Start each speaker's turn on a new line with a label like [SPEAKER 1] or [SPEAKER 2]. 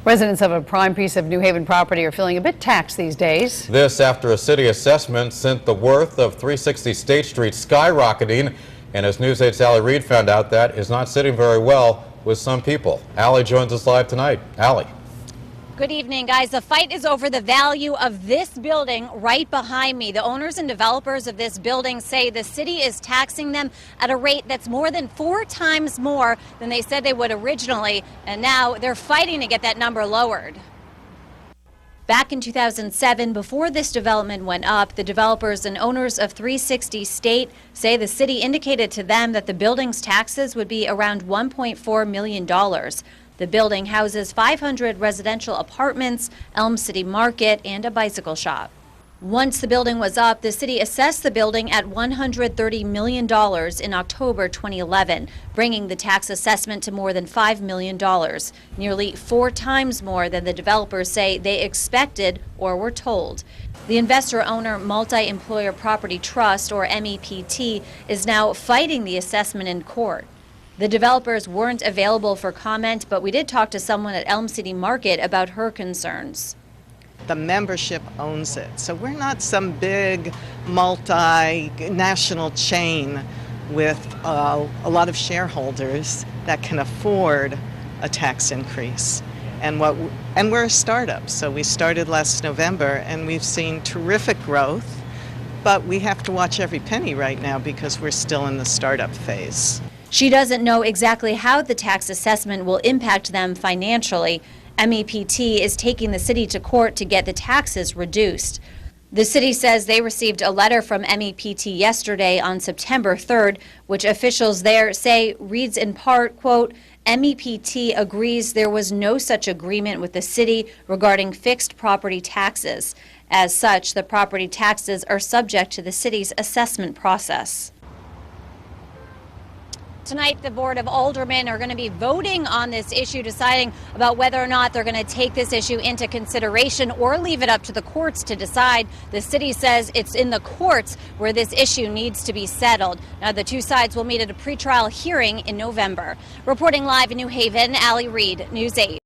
[SPEAKER 1] Residents of a prime piece of New Haven property are feeling a bit taxed these days.
[SPEAKER 2] This after a city assessment sent the worth of 360 State Street skyrocketing. And as News 8's Allie Reed found out, that is not sitting very well with some people. Allie joins us live tonight. Allie.
[SPEAKER 3] Good evening, guys. The fight is over the value of this building right behind me. The owners and developers of this building say the city is taxing them at a rate that's more than 4 times more than they said they would originally, and now they're fighting to get that number lowered. Back in 2007, before this development went up, the developers and owners of 360 State say the city indicated to them that the building's taxes would be around $1.4 million. The building houses 500 residential apartments, Elm City Market, and a bicycle shop. Once the building was up, the city assessed the building at $130 million in October 2011, bringing the tax assessment to more than $5 million, nearly 4 times more than the developers say they expected or were told. The investor-owner Multi-Employer Property Trust, or MEPT, is now fighting the assessment in court. The developers weren't available for comment, but we did talk to someone at Elm City Market about her concerns.
[SPEAKER 4] The membership owns it, so we're not some big multinational chain with a lot of shareholders that can afford a tax increase. And we're a startup, so we started last November and we've seen terrific growth, but we have to watch every penny right now because we're still in the startup phase.
[SPEAKER 3] She doesn't know exactly how the tax assessment will impact them financially. MEPT is taking the city to court to get the taxes reduced. The city says they received a letter from MEPT yesterday on September 3rd, which officials there say reads in part, quote, MEPT agrees there was no such agreement with the city regarding fixed property taxes. As such, the property taxes are subject to the city's assessment process. Tonight, the Board of Aldermen are going to be voting on this issue, deciding about whether or not they're going to take this issue into consideration or leave it up to the courts to decide. The city says it's in the courts where this issue needs to be settled. Now, the two sides will meet at a pretrial hearing in November. Reporting live in New Haven, Allie Reed, News 8.